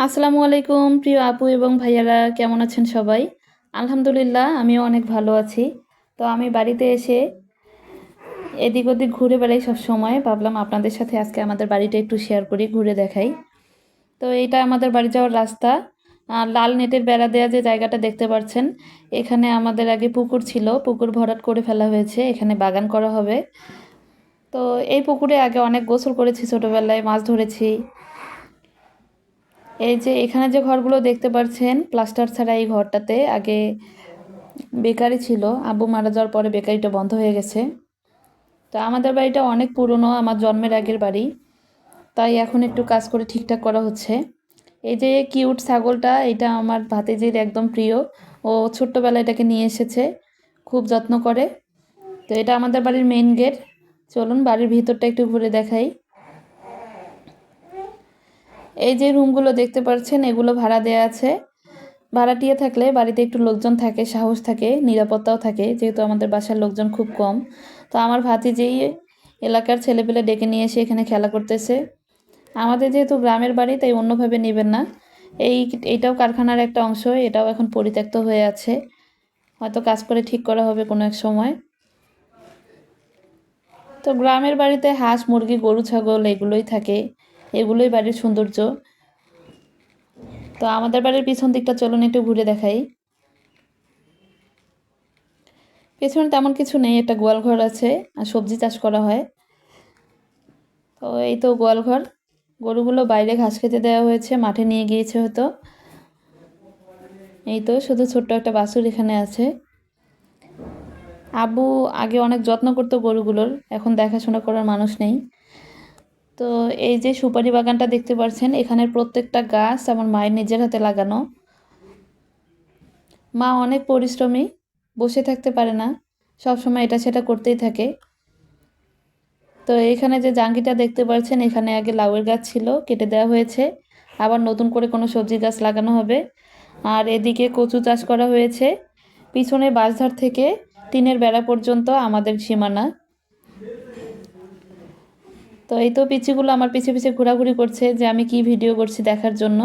আসসালামু আলাইকুম প্রিয় আপু এবং ভাইয়ারা, কেমন আছেন সবাই? আলহামদুলিল্লাহ, আমিও অনেক ভালো আছি। তো আমি বাড়িতে এসে এদিক ওদিক ঘুরে বেড়াই সব সময়। ভাবলাম আপনাদের সাথে আজকে আমাদের বাড়িটা একটু শেয়ার করি, ঘুরে দেখাই। তো এইটা আমাদের বাড়ি যাওয়ার রাস্তা। লাল নেটের বেড়া দেওয়া যে জায়গাটা দেখতে পাচ্ছেন, এখানে আমাদের আগে পুকুর ছিল, পুকুর ভরাট করে ফেলা হয়েছে, এখানে বাগান করা হবে। তো এই পুকুরে আগে অনেক গোসল করেছি, ছোটোবেলায় মাছ ধরেছি। এই যে এখানে যে ঘরগুলো দেখতে পাচ্ছেন প্লাস্টার ছাড়া, এই ঘরটাতে আগে বেকারি ছিল, আব্বু মারা যাওয়ার পরে বেকারিটা বন্ধ হয়ে গেছে। তো আমাদের বাড়িটা অনেক পুরনো, আমার জন্মের আগের বাড়ি, তাই এখন একটু কাজ করে ঠিকঠাক করা হচ্ছে। এই যে কিউট ছাগলটা, এটা আমার ভাতিজির একদম প্রিয়। ও ছোট্টবেলায় এটাকে নিয়ে এসেছে, খুব যত্ন করে। তো এটা আমাদের বাড়ির মেইন গেট। চলুন বাড়ির ভিতরটা একটু ঘুরে দেখাই। এই যে রুমগুলো দেখতে পাচ্ছেন, এগুলো ভাড়া দেয়া আছে। ভাড়াটিয়া থাকলে বাড়িতে একটু লোকজন থাকে, সাহস থাকে, নিরাপত্তাও থাকে, যেহেতু আমাদের বাসার লোকজন খুব কম। তো আমার ভাতিজি এলাকার ছেলেপেলে ডেকে নিয়ে এসে এখানে খেলা করতেছে। আমাদের যেহেতু গ্রামের বাড়ি, তাই অন্যভাবে নেবেন না। এইটাও কারখানার একটা অংশ, এটাও এখন পরিত্যক্ত হয়ে আছে, হয়তো কাজ করে ঠিক করা হবে কোনো এক সময়। তো গ্রামের বাড়িতে হাঁস মুরগি গরু ছাগল এগুলোই থাকে, এগুলোই বাড়ির সৌন্দর্য। তো আমাদের বাড়ির পিছন দিকটা চলুন একটু ঘুরে দেখাই। পেছনে তেমন কিছু নেই, একটা গোয়াল ঘর আছে আর সবজি চাষ করা হয়। তো এই তো গোয়াল ঘর, গরুগুলো বাইরে ঘাস খেতে দেওয়া হয়েছে, মাঠে নিয়ে গিয়েছে হয়তো। এই তো শুধু ছোট্ট একটা বাছুর এখানে আছে। আব্বু আগে অনেক যত্ন করতো গরুগুলোর, এখন দেখাশোনা করার মানুষ নেই। তো এই যে সুপারি বাগানটা দেখতে পাচ্ছেন, এখানের প্রত্যেকটা গাছ আমার মায়ের নিজের হাতে লাগানো। মা অনেক পরিশ্রমী, বসে থাকতে পারে না, সবসময় এটা সেটা করতেই থাকে। তো এখানে যে জাঙ্গিটা দেখতে পাচ্ছেন, এখানে আগে লাউয়ের গাছ ছিল, কেটে দেওয়া হয়েছে, আবার নতুন করে কোনো সবজি গাছ লাগানো হবে। আর এদিকে কচু চাষ করা হয়েছে। পিছনে বাঁশঝাড় থেকে টিনের বেড়া পর্যন্ত আমাদের সীমানা। তো এই তো পিচিগুলো আমার পিছে পিছে ঘোরাঘুরি করছে যে আমি কি ভিডিও করছি দেখার জন্য।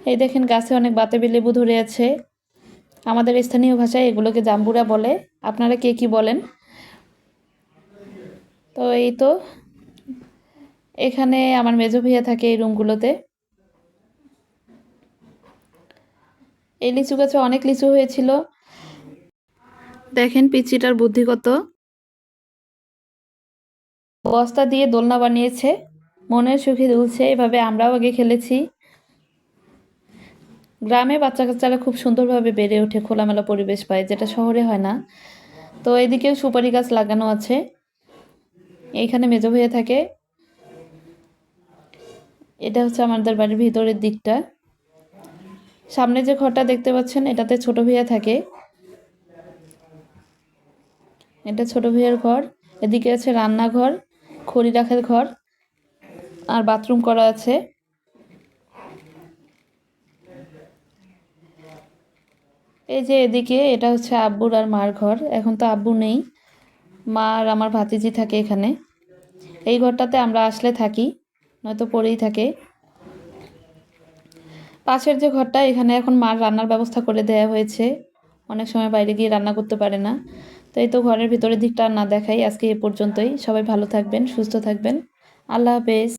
এই দেখেন গাছে অনেক বাতাবি লেবু ধরে আছে। আমাদের স্থানীয় ভাষায় এগুলোকে জাম্বুরা বলে, আপনারা কে কি বলেন? তো এই তো এখানে আমার মেজো ভাইয়া থাকে এই রুমগুলোতে। এই লিচু গাছে অনেক লিচু হয়েছিল, দেখেন পিচিটার বুদ্ধি কত। বস্তা দিয়ে দোলনা বানিয়েছে, মনের সুখে দুলছে। এভাবে আমরাও আগে খেলেছি। গ্রামে বাচ্চা কাচ্চারা খুব সুন্দরভাবে বেড়ে ওঠে, খোলামেলা পরিবেশ পায়, যেটা শহরে হয় না। তো এদিকেও সুপারি গাছ লাগানো আছে, এইখানে মেজো ভাইয়া থাকে। এটা হচ্ছে আমাদের বাড়ির ভিতরের দিকটা। সামনে যে ঘরটা দেখতে পাচ্ছেন, এটাতে ছোট ভাইয়া থাকে, এটা ছোট ভাইয়ার ঘর। এদিকে আছে রান্নাঘর, খড়ি রাখার ঘর, আর বাথরুম করা আছে। এই যে এদিকে এটা হচ্ছে আব্বুর আর মার ঘর, এখন তো আব্বু নেই, মা আর আমার ভাতিজি থাকে এখানে। এই ঘরটাতে আমরা আসলে থাকি, নয়তো পড়েই থাকে। পাশের যে ঘরটা, এখানে এখন মার রান্নার ব্যবস্থা করে দেয়া হয়েছে, অনেক সময় বাইরে গিয়ে রান্না করতে পারে না। তো এই তো ঘরের ভিতরের দিকটা না দেখাই, আজকে এ পর্যন্তই। সবাই ভালো থাকবেন, সুস্থ থাকবেন। আল্লাহ হাফেজ।